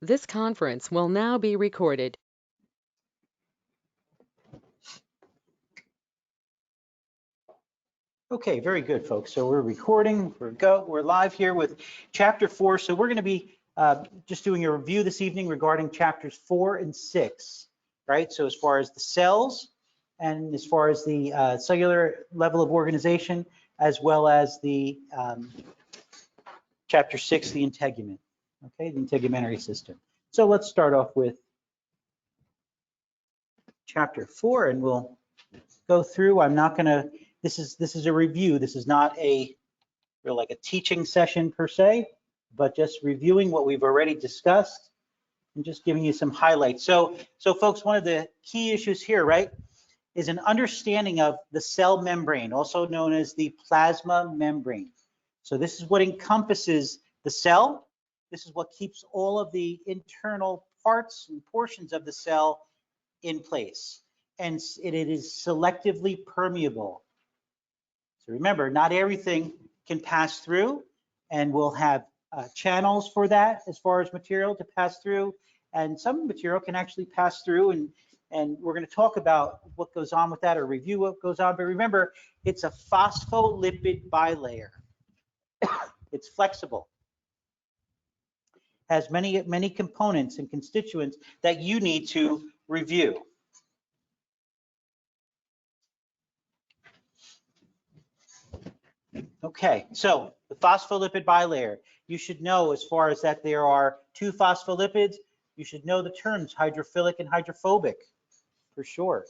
This conference will now be recorded. Okay, very good, folks. So we're recording, we're live here with chapter 4. So we're going to be just doing a review this evening regarding chapters 4 and 6, right? So as far as the cells and as far as the cellular level of organization, as well as the chapter 6, the integument, okay, the integumentary system. So let's start off with chapter 4, and we'll go through. I'm not going to, this is a review. This is not a real like a teaching session per se, but just reviewing what we've already discussed and just giving you some highlights. So folks, one of the key issues here, right, is an understanding of the cell membrane, also known as the plasma membrane. So this is what encompasses the cell. This is what keeps all of the internal parts and portions of the cell in place. And it is selectively permeable. So remember, not everything can pass through, and we'll have channels for that as far as material to pass through. And some material can actually pass through, and we're going to talk about what goes on with that or review what goes on. But remember, it's a phospholipid bilayer. It's flexible, has many components and constituents that you need to review. Okay, so the phospholipid bilayer, you should know as far as that there are two phospholipids, you should know the terms hydrophilic and hydrophobic for sure.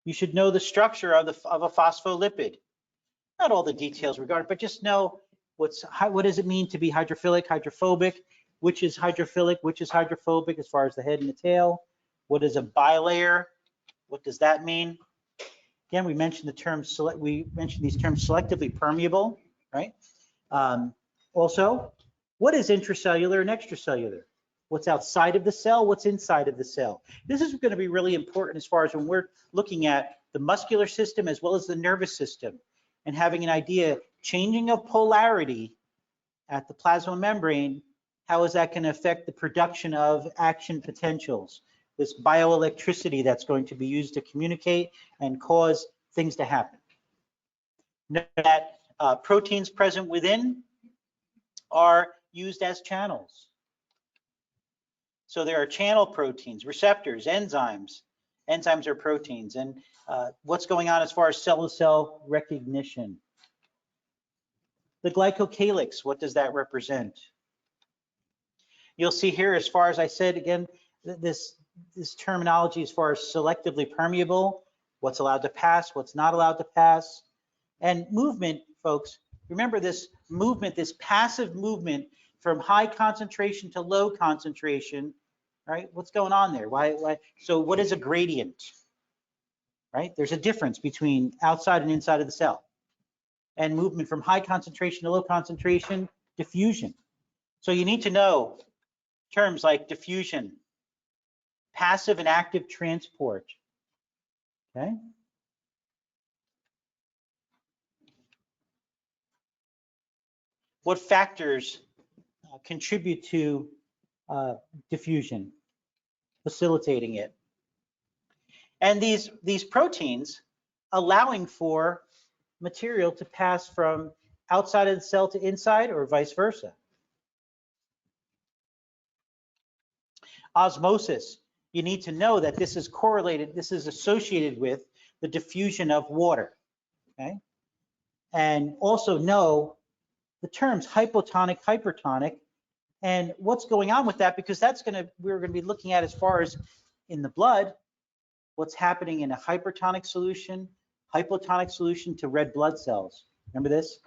You should know the structure of a phospholipid. Not all the details regarding, but just know what does it mean to be hydrophilic, hydrophobic, which is hydrophilic, which is hydrophobic as far as the head and the tail. What is a bilayer? What does that mean? Again, we mentioned these terms selectively permeable, right? Also, what is intracellular and extracellular? What's outside of the cell? What's inside of the cell? This is going to be really important as far as when we're looking at the muscular system as well as the nervous system and having an idea, changing of polarity at the plasma membrane, how is that going to affect the production of action potentials? This bioelectricity that's going to be used to communicate and cause things to happen. Note that proteins present within are used as channels. So there are channel proteins, receptors, enzymes. Enzymes are proteins. And what's going on as far as cell-to-cell recognition? The glycocalyx, what does that represent? You'll see here, as far as I said, again, this terminology as far as selectively permeable, what's allowed to pass, what's not allowed to pass. And movement, folks, remember this movement, this passive movement from high concentration to low concentration, right? What's going on there? Why? So what is a gradient, right? There's a difference between outside and inside of the cell. And movement from high concentration to low concentration, diffusion. So you need to know terms like diffusion, passive and active transport, okay? What factors contribute to diffusion, facilitating it? And these proteins allowing for material to pass from outside of the cell to inside or vice versa. Osmosis, you need to know that this is correlated, this is associated with the diffusion of water, okay? And also know the terms hypotonic, hypertonic, and what's going on with that, because we're gonna be looking at as far as in the blood, what's happening in a hypertonic solution, hypotonic solution to red blood cells. Remember this,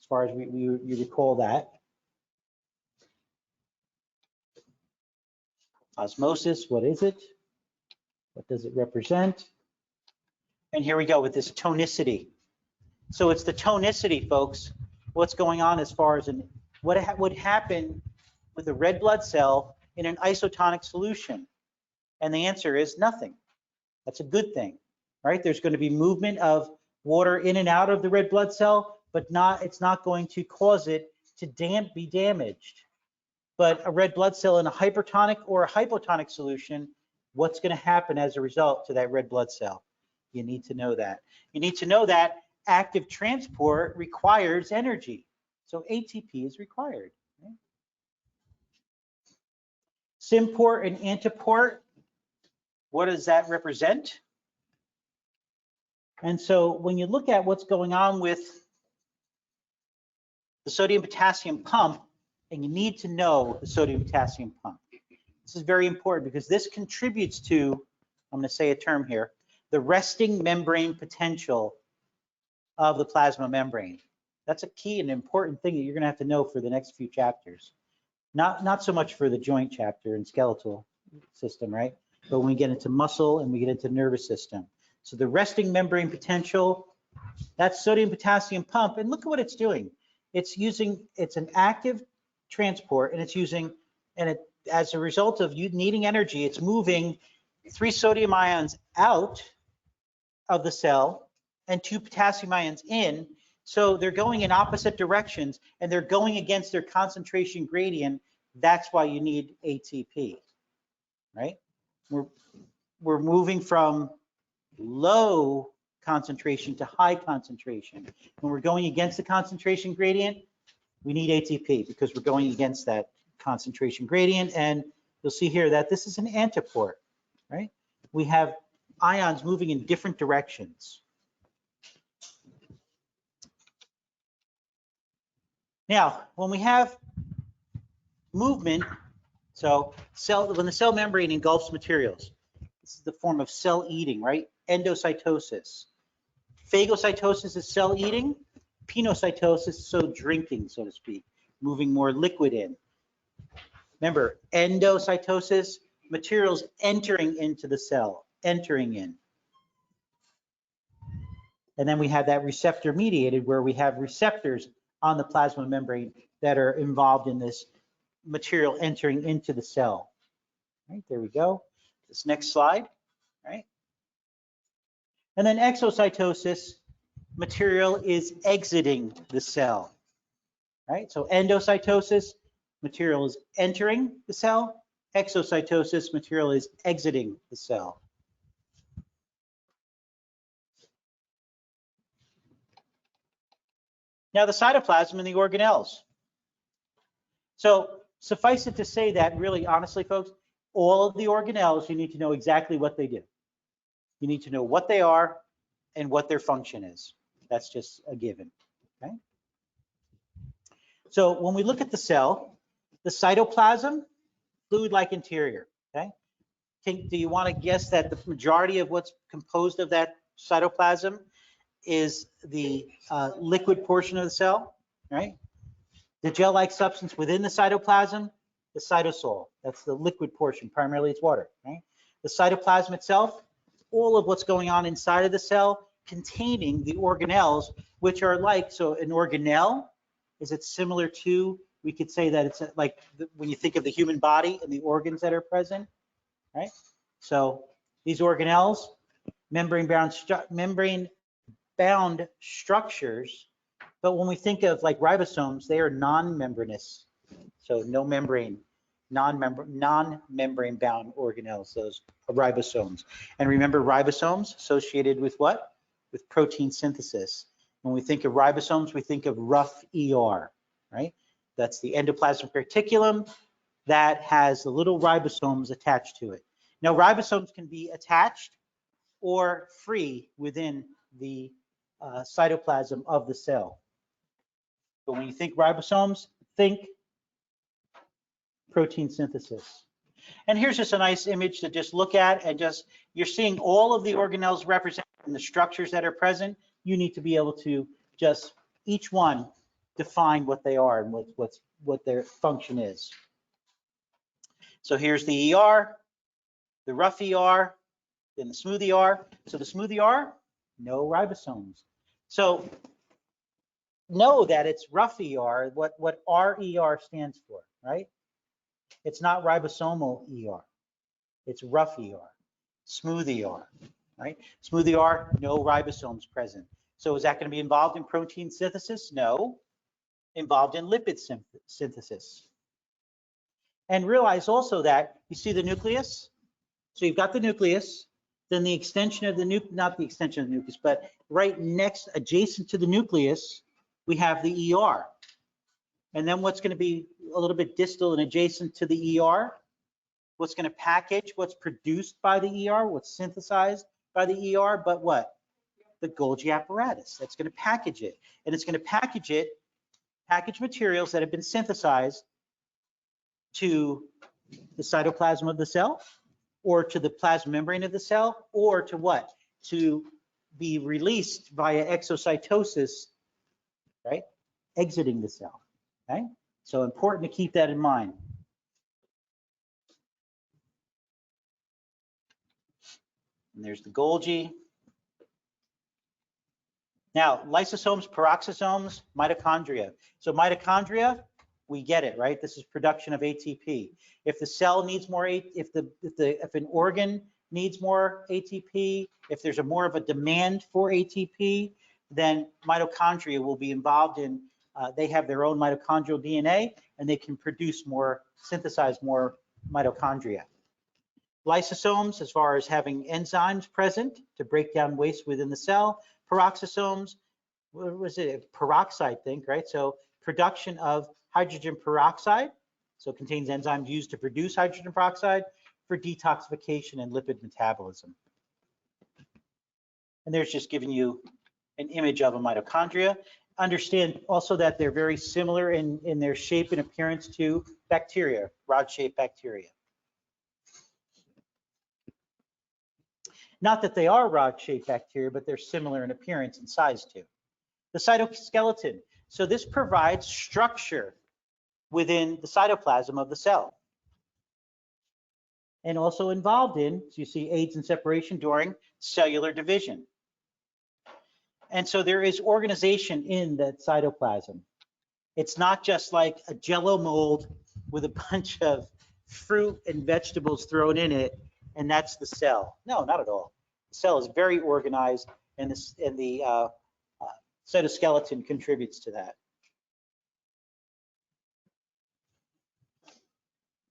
as far as you recall that. Osmosis, what is it? What does it represent? And here we go with this tonicity. So it's the tonicity, folks. What's going on as far as what would happen with a red blood cell in an isotonic solution? And the answer is nothing. That's a good thing, right? There's going to be movement of water in and out of the red blood cell, but it's not going to cause it to be damaged. But a red blood cell in a hypertonic or a hypotonic solution, what's going to happen as a result to that red blood cell? You need to know that. You need to know that active transport requires energy. So ATP is required. Right? Symport and antiport, what does that represent? And so when you look at what's going on with the sodium-potassium pump, and you need to know the sodium-potassium pump. This is very important because this contributes to, I'm going to say a term here, the resting membrane potential of the plasma membrane. That's a key and important thing that you're going to have to know for the next few chapters. Not so much for the joint chapter and skeletal system, right? But when we get into muscle and we get into nervous system. So the resting membrane potential, that's sodium-potassium pump, and look at what it's doing. It's an active transport, and it's using, and it, as a result of you needing energy, it's moving 3 sodium ions out of the cell and 2 potassium ions in. So they're going in opposite directions, and they're going against their concentration gradient. That's why you need ATP, right? We're moving from low concentration to high concentration. When we're going against the concentration gradient, we need ATP because we're going against that concentration gradient. And you'll see here that this is an antiport, right? We have ions moving in different directions. Now, when we have movement, so when the cell membrane engulfs materials, this is the form of cell eating, right? Endocytosis. Phagocytosis is cell eating. Penocytosis is so drinking, so to speak, moving more liquid in. Remember, endocytosis, materials entering into the cell, entering in. And then we have that receptor mediated where we have receptors on the plasma membrane that are involved in this material entering into the cell. Right, there we go. This next slide, right? And then exocytosis, material is exiting the cell, right? So endocytosis, material is entering the cell. Exocytosis, material is exiting the cell. Now the cytoplasm and the organelles. So suffice it to say that really, honestly, folks, all of the organelles, you need to know exactly what they do. You need to know what they are and what their function is. That's just a given, okay? So when we look at the cell, the cytoplasm, fluid-like interior, okay? Do you want to guess that the majority of what's composed of that cytoplasm is the liquid portion of the cell, right? The gel-like substance within the cytoplasm, the cytosol, that's the liquid portion, primarily it's water, right? The cytoplasm itself, all of what's going on inside of the cell containing the organelles, which are like, so an organelle, is it similar to, we could say that it's like when you think of the human body and the organs that are present, right? So these organelles, membrane-bound structures, but when we think of like ribosomes, they are non-membranous, so no membrane, non-membrane bound organelles, those are ribosomes. And remember, ribosomes associated with what? With protein synthesis. When we think of ribosomes, we think of rough ER, right? That's the endoplasmic reticulum that has the little ribosomes attached to it. Now, ribosomes can be attached or free within the cytoplasm of the cell. But when you think ribosomes, think protein synthesis. And here's just a nice image to just look at, and just, you're seeing all of the organelles represented in the structures that are present. You need to be able to just, each one, define what they are and what their function is. So here's the ER, the rough ER, then the smooth ER. So the smooth ER, no ribosomes. So know that it's rough ER, what RER stands for, right? It's not ribosomal ER, it's rough ER, smooth ER, right? Smooth ER, no ribosomes present. So is that going to be involved in protein synthesis? No. Involved in lipid synthesis. And realize also that you see the nucleus. So you've got the nucleus, then the extension of the not the extension of the nucleus, but right next, adjacent to the nucleus, we have the ER. And then what's going to be a little bit distal and adjacent to the ER? What's going to package what's produced by the ER, what's synthesized by the ER, but what? The Golgi apparatus. That's going to package it. And it's going to package materials that have been synthesized to the cytoplasm of the cell, or to the plasma membrane of the cell, or to what? To be released via exocytosis, right? Exiting the cell, okay? So important to keep that in mind. And there's the Golgi. Now, lysosomes, peroxisomes, mitochondria. So mitochondria, we get it, right? This is production of ATP. If the cell needs more, if an organ needs more ATP, if there's more of a demand for ATP, then mitochondria will be involved in, they have their own mitochondrial DNA, and they can produce more, synthesize more mitochondria. Lysosomes, as far as having enzymes present to break down waste within the cell. Peroxisomes, what was it? Peroxide, think, right? So production of hydrogen peroxide. So it contains enzymes used to produce hydrogen peroxide for detoxification and lipid metabolism. And there's just giving you an image of a mitochondria. Understand also that they're very similar in their shape and appearance to bacteria, rod-shaped bacteria. Not that they are rod-shaped bacteria, but they're similar in appearance and size too. The cytoskeleton. So this provides structure within the cytoplasm of the cell. And also involved in, so you see aids in separation during cellular division. And so there is organization in that cytoplasm. It's not just like a jello mold with a bunch of fruit and vegetables thrown in it, and that's the cell. No, not at all. The cell is very organized, and the cytoskeleton contributes to that.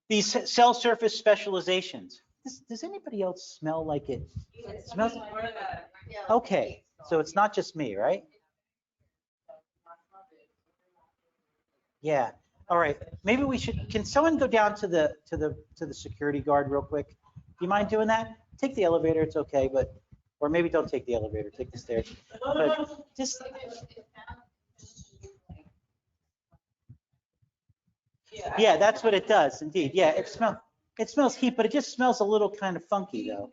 These cell surface specializations. Does anybody else smell like it? It smells. Okay, so it's not just me, right? Yeah. All right. Maybe we should. Can someone go down to the security guard real quick? Do you mind doing that? Take the elevator. It's okay, but or maybe don't take the elevator. Take the stairs. But just. Yeah, that's what it does, indeed. Yeah, it smells heat, but it just smells a little kind of funky though.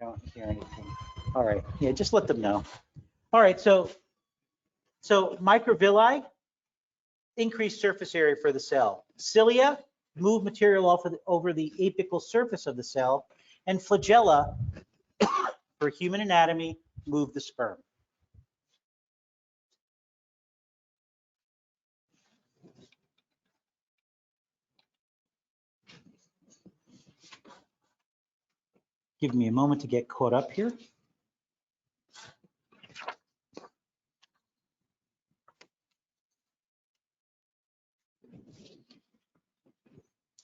I don't hear anything. All right. Yeah, just let them know. All right. So microvilli, increased surface area for the cell. Cilia, move material over the apical surface of the cell. And flagella, for human anatomy, move the sperm. Give me a moment to get caught up here.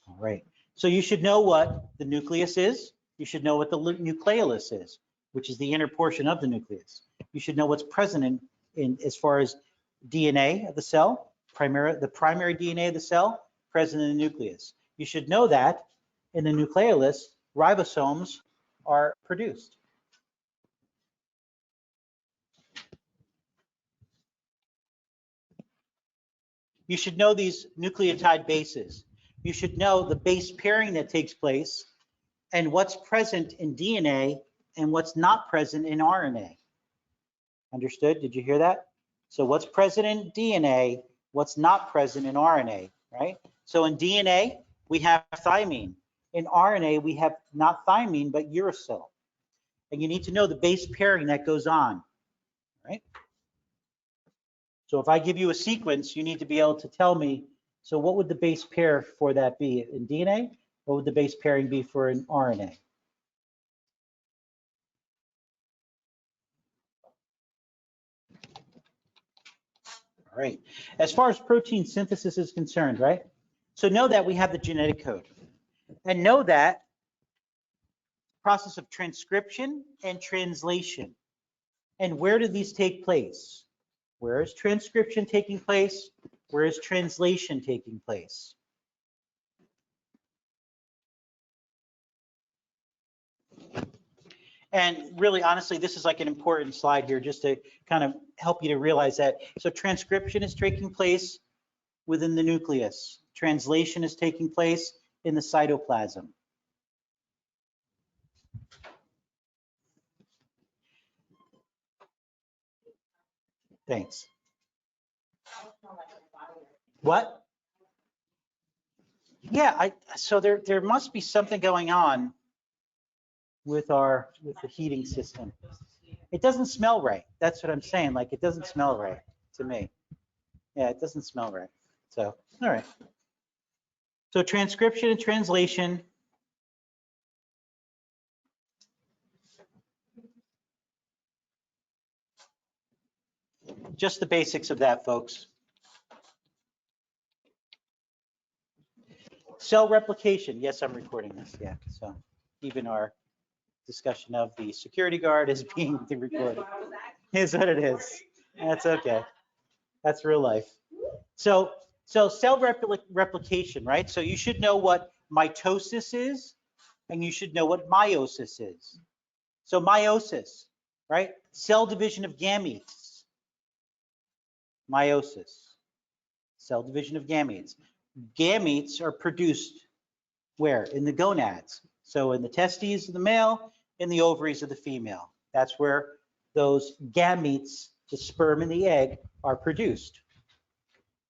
All right. So you should know what the nucleus is. You should know what the nucleolus is, which is the inner portion of the nucleus. You should know what's present in as far as DNA of the cell, the primary DNA of the cell, present in the nucleus. You should know that in the nucleolus, ribosomes are produced. You should know these nucleotide bases. You should know the base pairing that takes place and what's present in DNA and what's not present in RNA. Understood? Did you hear that? So what's present in DNA, what's not present in RNA, right? So in DNA, we have thymine. In RNA, we have not thymine, but uracil. And you need to know the base pairing that goes on, right? So if I give you a sequence, you need to be able to tell me, so what would the base pair for that be in DNA? What would the base pairing be for an RNA? All right. As far as protein synthesis is concerned, right? So know that we have the genetic code, and know that process of transcription and translation. And where do these take place? Where is transcription taking place? Where is translation taking place? And really, honestly, this is like an important slide here just to kind of help you to realize that. So transcription is taking place within the nucleus. Translation is taking place in the cytoplasm. Thanks. What? Yeah, so there must be something going on with the heating system. It doesn't smell right. That's what I'm saying. Like, it doesn't smell right to me. Yeah, it doesn't smell right. So, all right. So transcription and translation. Just the basics of that, folks. Cell replication. Yes, I'm recording this. Yeah. So even our discussion of the security guard is being recorded. Here's what it is. That's okay. That's real life. So cell replication, right? So you should know what mitosis is, and you should know what meiosis is. So meiosis, right? Cell division of gametes. Meiosis. Cell division of gametes. Gametes are produced where? In the gonads. So in the testes of the male, in the ovaries of the female. That's where those gametes, the sperm and the egg, are produced.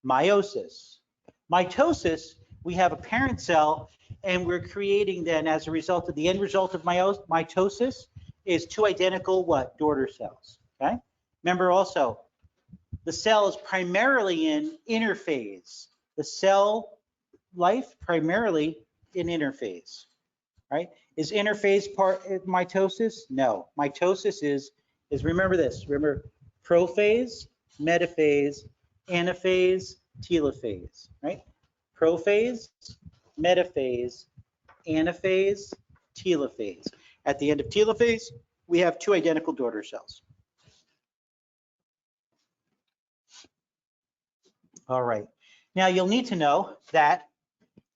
Meiosis. Mitosis, we have a parent cell, and we're creating then, as a result of the end result of mitosis, is two identical what? Daughter cells. Okay. Remember also, the cell is primarily in interphase. The cell life primarily in interphase, right? Is interphase part of mitosis? No. Mitosis is remember this. Remember prophase, metaphase, anaphase, telophase, right? Prophase, metaphase, anaphase, telophase. At the end of telophase, we have two identical daughter cells. All right. Now you'll need to know that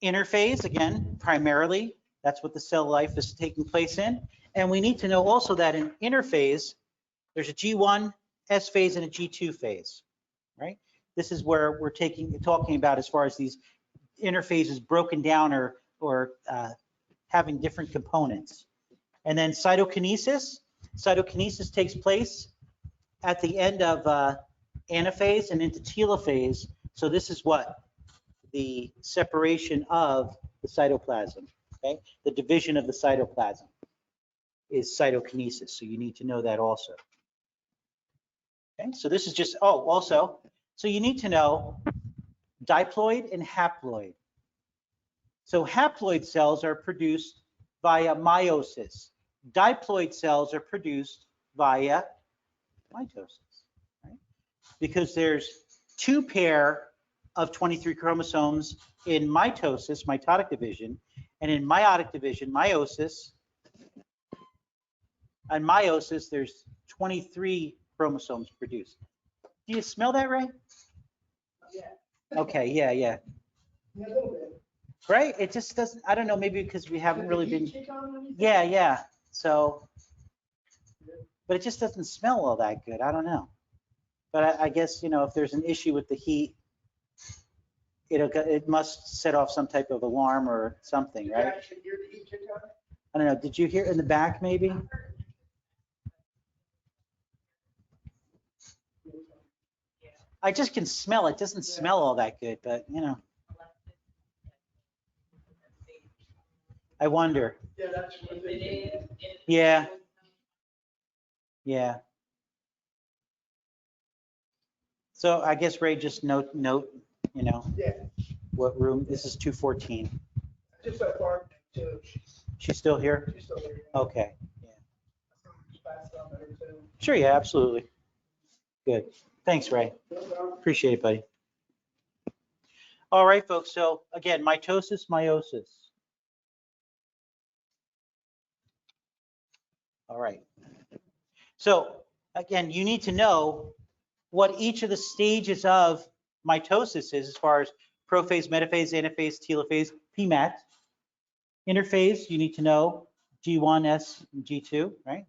interphase, again, primarily, that's what the cell life is taking place in. And we need to know also that in interphase, there's a G1 S phase and a G2 phase, right? This is where we're talking about as far as these interphases broken down or having different components. And then cytokinesis. Cytokinesis takes place at the end of anaphase and into telophase. So this is what? The separation of the cytoplasm, okay? The division of the cytoplasm is cytokinesis. So you need to know that also. Okay, so this is just, also, so you need to know diploid and haploid. So haploid cells are produced via meiosis. Diploid cells are produced via mitosis, right? Because there's two pair of 23 chromosomes in mitosis, mitotic division, and in meiotic division, meiosis. On meiosis, there's 23 chromosomes produced. Do you smell that, Ray? Yeah. Okay, yeah. Yeah, a little bit. Right? It just doesn't, I don't know, maybe because we haven't really been. Yeah. So, but it just doesn't smell all that good. I don't know. But I guess, if there's an issue with the heat, it must set off some type of alarm or something, right? I don't know. Did you hear it in the back, maybe? I just can smell it. It doesn't smell all that good, but I wonder. Yeah. Yeah. So I guess Ray, just note, what room, this is 214. Just so far, she's still here? She's still here. Okay. Yeah. Sure, yeah, absolutely. Good. Thanks, Ray. Appreciate it, buddy. All right, folks. So again, mitosis, meiosis. All right. So again, you need to know what each of the stages of mitosis is as far as prophase, metaphase, anaphase, telophase, PMAT. Interphase, you need to know G1, S, and G2, right?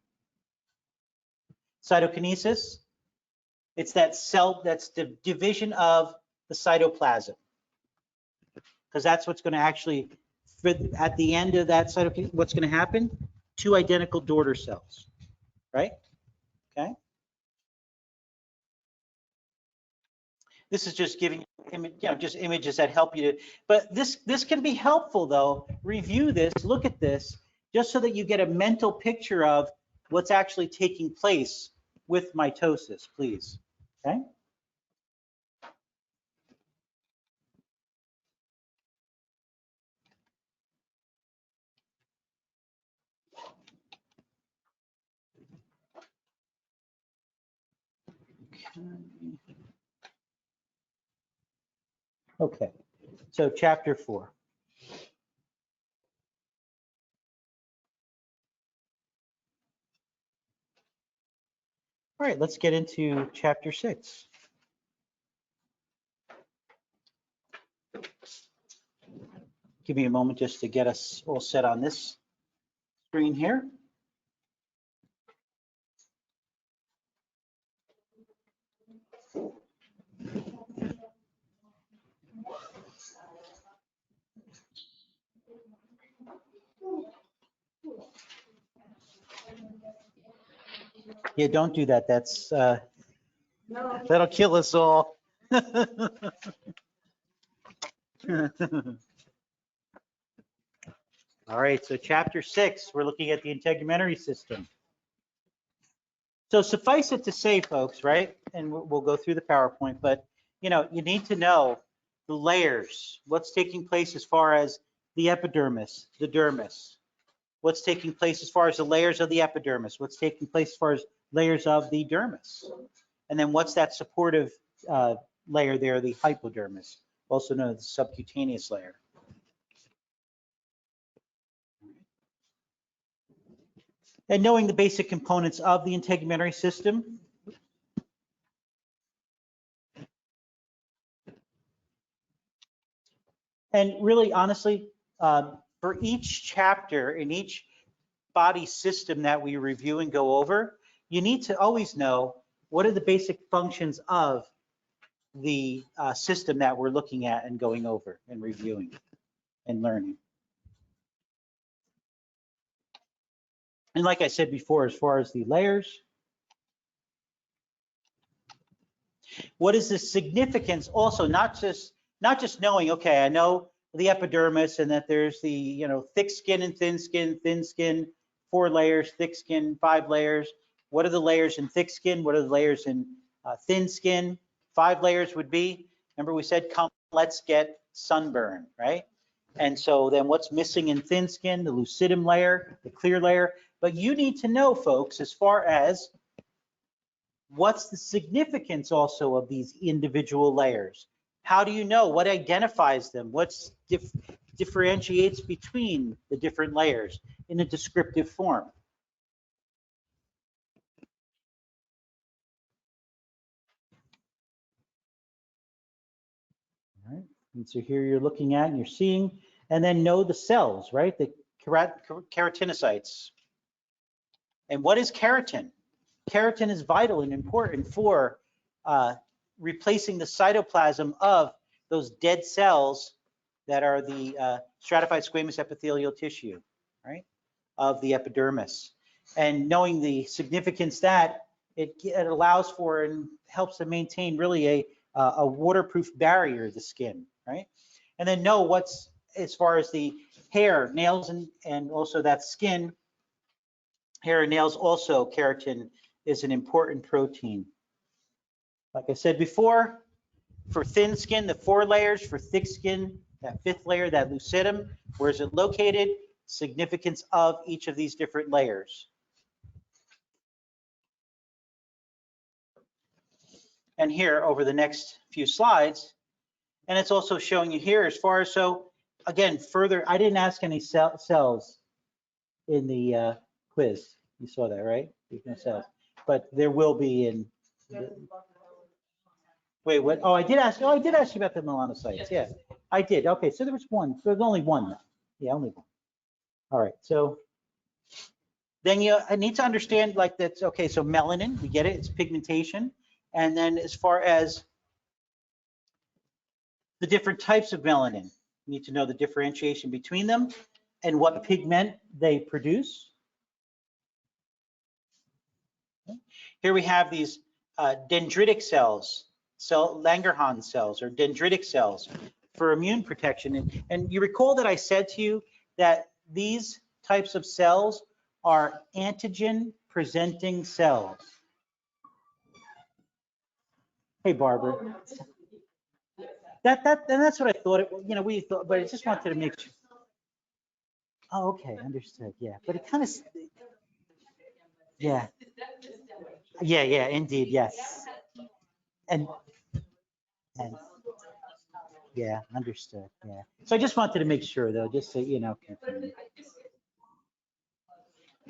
Cytokinesis, it's that cell, that's the division of the cytoplasm. Because that's what's going to actually, at the end of that cytokinesis, what's going to happen? Two identical daughter cells, right? Okay. This is just giving, just images that help you to, but this can be helpful though. Review this, look at this, just so that you get a mental picture of what's actually taking place with mitosis, please. Okay. Okay, so chapter 4. All right, let's get into chapter 6. Give me a moment just to get us all set on this screen here. Yeah, don't do that. That's that'll kill us all. All right, so chapter 6, we're looking at the integumentary system. So suffice it to say, folks, right? And we'll go through the PowerPoint, but you need to know the layers, what's taking place as far as the epidermis, the dermis, what's taking place as far as the layers of the epidermis, what's taking place as far as layers of the dermis, and then what's that supportive layer there, the hypodermis, also known as the subcutaneous layer. And knowing the basic components of the integumentary system. And really, honestly, for each chapter in each body system that we review and go over, you need to always know what are the basic functions of the system that we're looking at and going over and reviewing and learning. And like I said before, as far as the layers, what is the significance also, not just knowing, okay, I know the epidermis and that there's the, thick skin and thin skin, 4 layers, thick skin, 5 layers. What are the layers in thick skin? What are the layers in thin skin? 5 layers would be, remember we said, come, let's get sunburn, right? And so then what's missing in thin skin? The lucidum layer, the clear layer. But you need to know, folks, as far as what's the significance also of these individual layers? How do you know? What identifies them? What differentiates between the different layers in a descriptive form? All right. And so here you're looking at and you're seeing, and then know the cells, right? The keratinocytes. And what is keratin? Keratin is vital and important for replacing the cytoplasm of those dead cells that are the stratified squamous epithelial tissue, right, of the epidermis. And knowing the significance that it allows for and helps to maintain really a waterproof barrier of the skin, right? And then know what's, as far as the hair, nails, and also that skin, hair and nails, also keratin is an important protein. Like I said before, for thin skin, the 4 layers. For thick skin, that 5th layer, that lucidum. Where is it located? Significance of each of these different layers. and here over the next few slides. And it's also showing you here as far as, so again, further, I didn't ask any cells in the quiz. You saw that, right? There's no cells, but there will be in. Wait, what? Oh, I did ask you about the melanocytes. Yeah, I did. Okay, so there was one. There's only one. Yeah, only one. All right, so then I need to understand like that's okay. So melanin, we get it. It's pigmentation, and then as far as the different types of melanin, you need to know the differentiation between them and what pigment they produce. Here we have these dendritic cells, Langerhans cells or dendritic cells for immune protection. And you recall that I said to you that these types of cells are antigen presenting cells. Hey, Barbara. That's what I thought. We thought, but I just wanted to make sure. Oh, okay, understood. Yeah, but it kind of, yeah, indeed, yes, and yeah, understood. Yeah. So I just wanted to make sure, though, just so you know.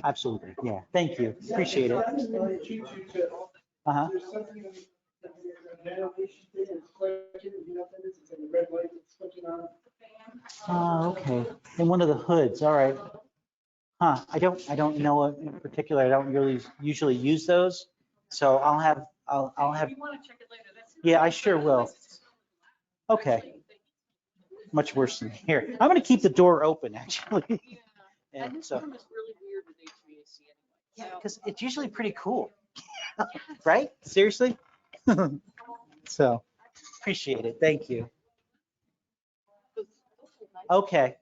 Absolutely. Yeah. Thank you. Appreciate it. Uh-huh. Oh, okay. In one of the hoods. All right. Huh. I don't know in particular. I don't really usually use those. So I'll have. Yeah, I sure will. Okay. Much worse than here. I'm going to keep the door open, actually. And so. Yeah, because it's usually pretty cool. Right? Seriously? So appreciate it. Thank you. Okay.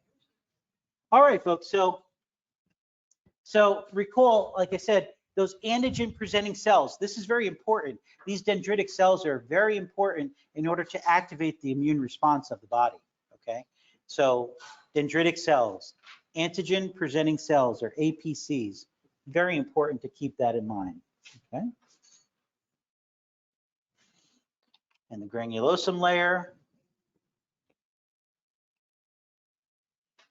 All right, folks. So recall, like I said, those antigen presenting cells, this is very important. These dendritic cells are very important in order to activate the immune response of the body. Okay. So dendritic cells, antigen presenting cells or APCs, very important to keep that in mind. Okay. And the granulosome layer.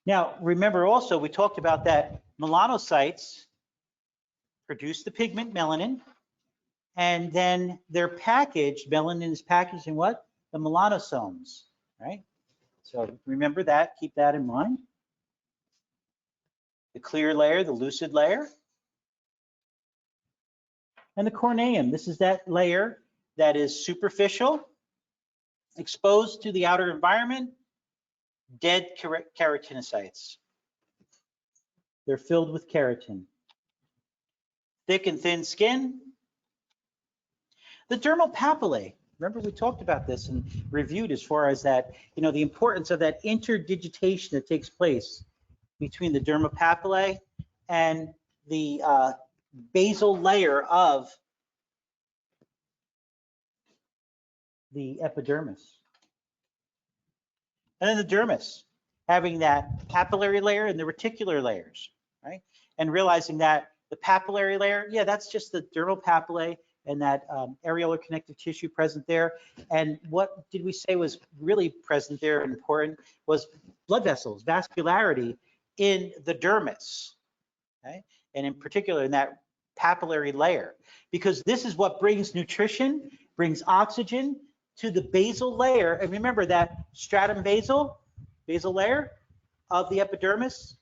Now, remember also, we talked about that melanocytes produce the pigment melanin, and then they're packaged, melanin is packaged in what? The melanosomes, right? So remember that, keep that in mind. The clear layer, the lucid layer. And the corneum, this is that layer that is superficial, exposed to the outer environment, dead keratinocytes. They're filled with keratin. Thick and thin skin. The dermal papillae, remember we talked about this and reviewed as far as that, the importance of that interdigitation that takes place between the dermal papillae and the basal layer of the epidermis. And then the dermis, having that papillary layer and the reticular layers, right? And realizing that the papillary layer, yeah, that's just the dermal papillae and that areolar connective tissue present there. And what did we say was really present there and important was blood vessels, vascularity in the dermis, okay? And in particular in that papillary layer, because this is what brings nutrition, brings oxygen to the basal layer. And remember that stratum basal layer of the epidermis,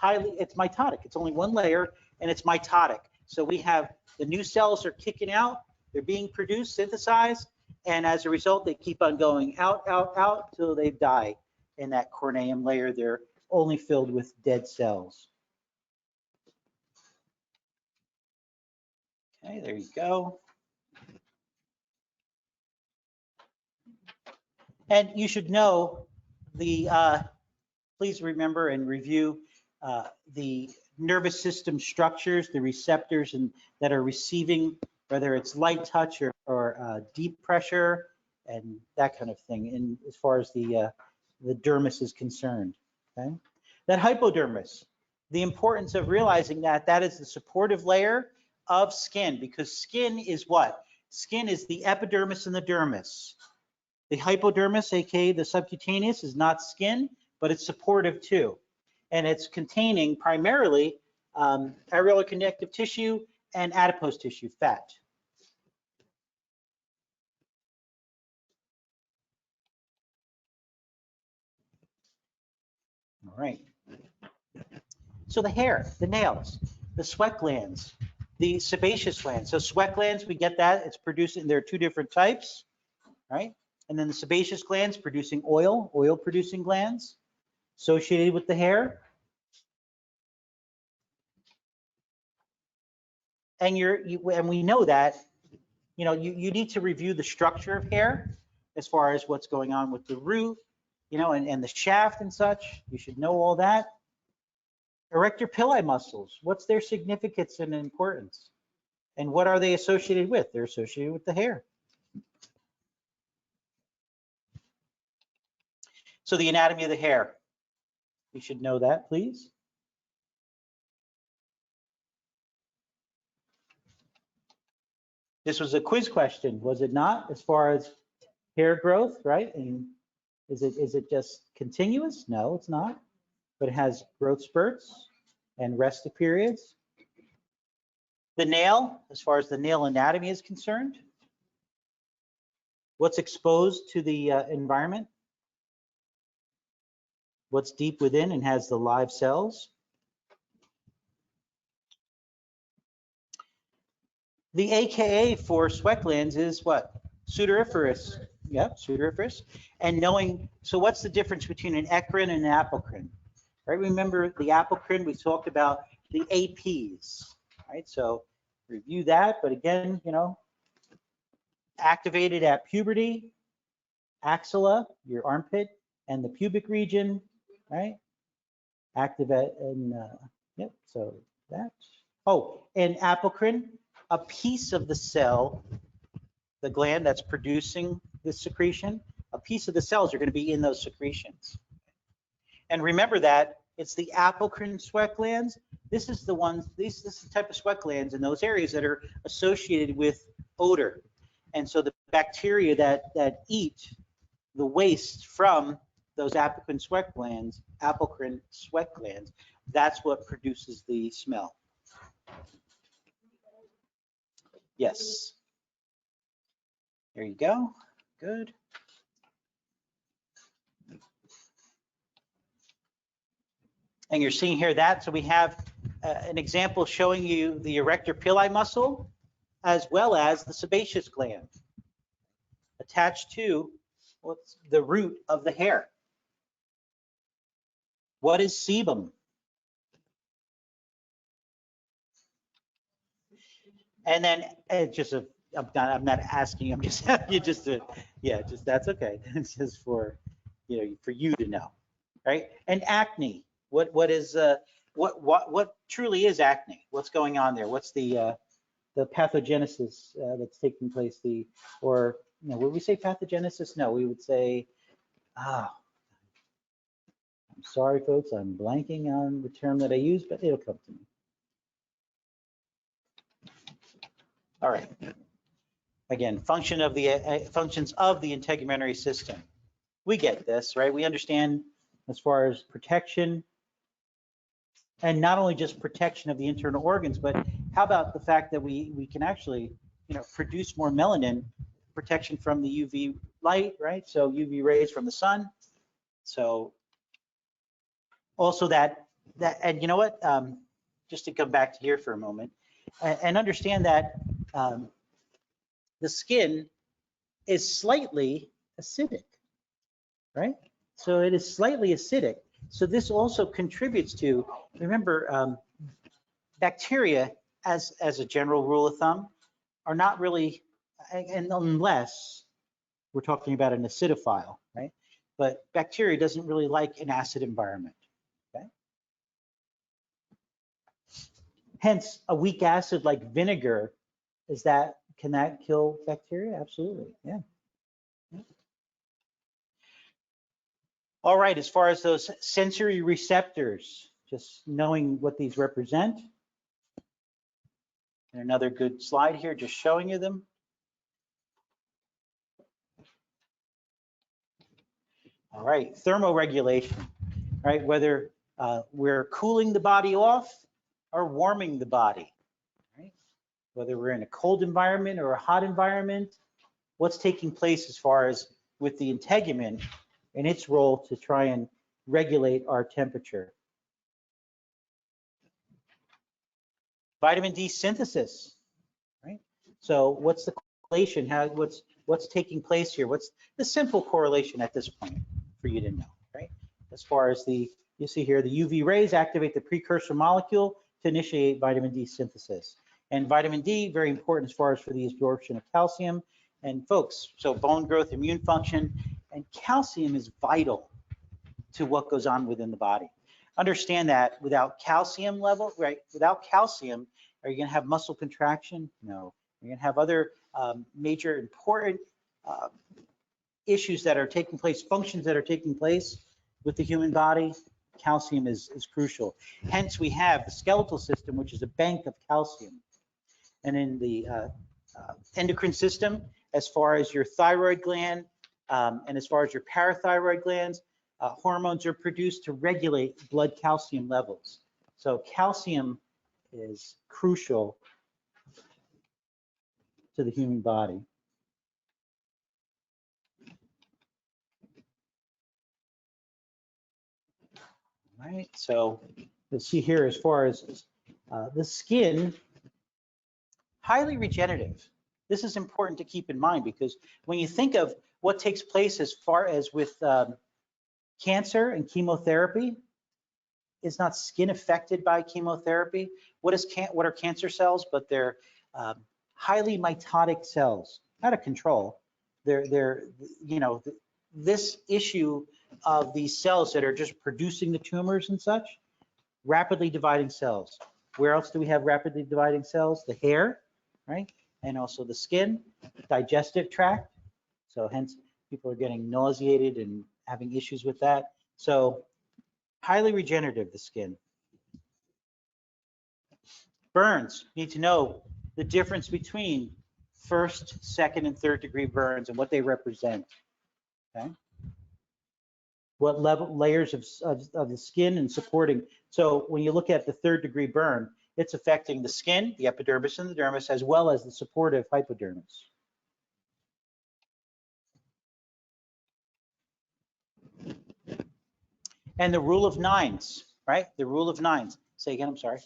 it's mitotic. It's only one layer and it's mitotic. So we have the new cells are kicking out, they're being produced, synthesized, and as a result, they keep on going out, out, out till they die in that corneum layer. They're only filled with dead cells. Okay, there you go. And you should know please remember and review the nervous system structures, the receptors that are receiving, whether it's light touch or deep pressure and that kind of thing, in as far as the dermis is concerned. Okay, that hypodermis, the importance of realizing that is the supportive layer of skin, because skin is what? Skin is the epidermis and the dermis. The hypodermis, aka the subcutaneous, is not skin, but it's supportive too. And it's containing primarily areolar connective tissue and adipose tissue, fat. All right. So the hair, the nails, the sweat glands, the sebaceous glands. So sweat glands, we get that. It's producing, there are two different types, right? And then the sebaceous glands producing oil, oil-producing glands associated with the hair. And and we know that, you need to review the structure of hair as far as what's going on with the root, and the shaft and such. You should know all that. Erector pili muscles, what's their significance and importance? And what are they associated with? They're associated with the hair. So the anatomy of the hair, you should know that, please. This was a quiz question, was it not? As far as hair growth, right? And is it just continuous? No, it's not. But it has growth spurts and rest periods. The nail, as far as the nail anatomy is concerned, what's exposed to the environment? What's deep within and has the live cells? The AKA for sweat glands is what? Sudoriferous. Yep, sudoriferous. And knowing, so what's the difference between an eccrine and an apocrine? Right, remember the apocrine, we talked about the APs, right? So review that, but again, activated at puberty, axilla, your armpit, and the pubic region, right? Active at, yep, so that. Oh, and apocrine, a piece of the cell, the gland that's producing this secretion, a piece of the cells are going to be in those secretions. And remember that it's the apocrine sweat glands. This is the ones, this is the type of sweat glands in those areas that are associated with odor. And so the bacteria that eat the waste from those apocrine sweat glands, that's what produces the smell. Yes. There you go. Good. And you're seeing here that, so we have an example showing you the erector pili muscle as well as the sebaceous gland attached to what's the root of the hair. What is sebum? And then I'm not asking you, I'm just asking you just to, that's okay. It's just for, for you to know, right? And acne, what truly is acne? What's going on there? What's the pathogenesis that's taking place? Would we say pathogenesis? No, we would say, I'm sorry, folks, I'm blanking on the term that I use, but it'll come to me. All right. Again, functions of the integumentary system. We get this, right? We understand as far as protection, and not only just protection of the internal organs, but how about the fact that we can actually, produce more melanin, protection from the UV light, right? So UV rays from the sun. So also that, and you know what? Just to come back to here for a moment, and understand that the skin is slightly acidic, right? So it is slightly acidic. So this also contributes to, remember, bacteria, as a general rule of thumb, are not really, and unless we're talking about an acidophile, right? But bacteria doesn't really like an acid environment, okay? Hence, a weak acid like vinegar, can that kill bacteria? Absolutely, yeah. All right, as far as those sensory receptors, just knowing what these represent. And another good slide here, just showing you them. All right, thermoregulation, right? Whether we're cooling the body off or warming the body, right? Whether we're in a cold environment or a hot environment, what's taking place as far as with the integument and its role to try and regulate our temperature. Vitamin D synthesis, right? So what's the correlation? What's taking place here? What's the simple correlation at this point for you to know, right? As far as you see here, the UV rays activate the precursor molecule to initiate vitamin D synthesis. And vitamin D, very important as far as for the absorption of calcium. And folks, so bone growth, immune function, and calcium is vital to what goes on within the body. Understand that without calcium level, right? Without calcium, are you going to have muscle contraction? No. You're going to have other major important issues that are taking place, functions that are taking place with the human body. Calcium is crucial. Hence, we have the skeletal system, which is a bank of calcium. And in the endocrine system, as far as your thyroid gland and as far as your parathyroid glands, hormones are produced to regulate blood calcium levels. So calcium is crucial to the human body. All right, so you'll see here as far as the skin, highly regenerative. This is important to keep in mind because when you think of what takes place as far as with cancer and chemotherapy, is not skin affected by chemotherapy? What are cancer cells? But they're highly mitotic cells, out of control. They're you know, this issue of these cells that are just producing the tumors and such, rapidly dividing cells. Where else do we have rapidly dividing cells? The hair, right? And also the skin, digestive tract. So hence people are getting nauseated and having issues with that. So highly regenerative, the skin. Burns, need to know the difference between first, second, and third degree burns and what they represent. Okay. What layers of the skin and supporting. So when you look at the third degree burn, it's affecting the skin, the epidermis and the dermis, as well as the supportive hypodermis. And the rule of nines, right? The rule of nines. Say again, I'm sorry.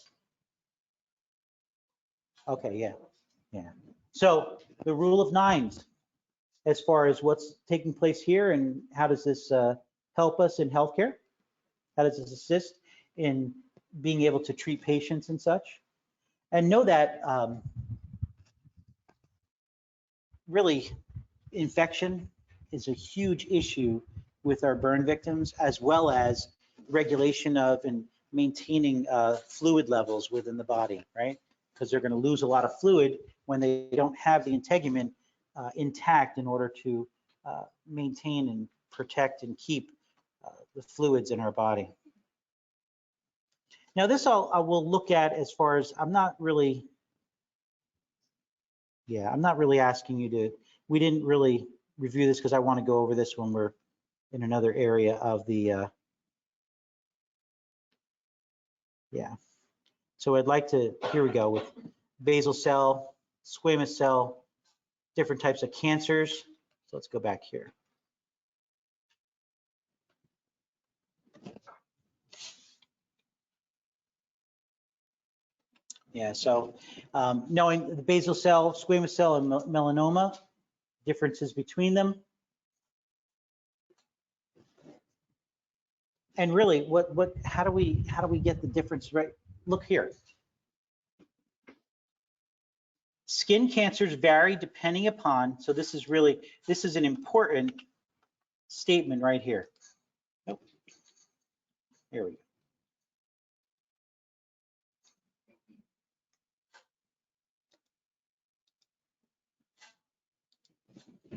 Okay, yeah. So the rule of nines, as far as what's taking place here and how does this help us in healthcare? How does this assist in being able to treat patients and such? And know that really infection is a huge issue with our burn victims, as well as regulation of and maintaining fluid levels within the body, right? Because they're going to lose a lot of fluid when they don't have the integument intact in order to maintain and protect and keep the fluids in our body. Now this I will look at as far as I'm not really asking you to, we didn't really review this because I want to go over this when we're in another area of the, So I'd like to, here we go, with basal cell, squamous cell, different types of cancers. So let's go back here. Yeah, so knowing the basal cell, squamous cell, and melanoma, differences between them. And really, how do we get the difference right? Look here. Skin cancers vary depending upon, so this is an important statement right here. Nope. Here we go.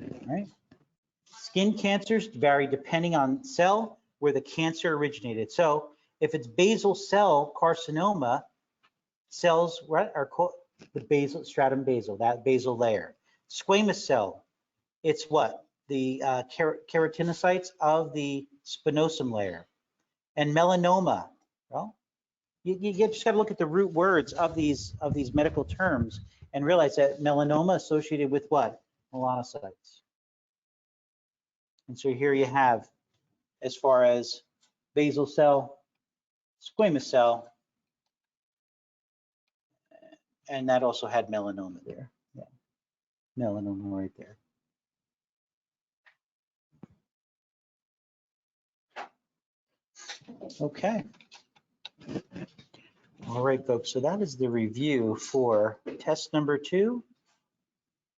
All right. Skin cancers vary depending on cell where the cancer originated. So if it's basal cell carcinoma, cells are called the basal stratum basal, that basal layer. Squamous cell, it's what? keratinocytes of the spinosum layer. And melanoma, well, you just got to look at the root words of these medical terms and realize that melanoma associated with what? Melanocytes. And so here you have, as far as basal cell, squamous cell, and that also had melanoma there. Yeah, melanoma right there. Okay. All right, folks, so that is the review for test number 2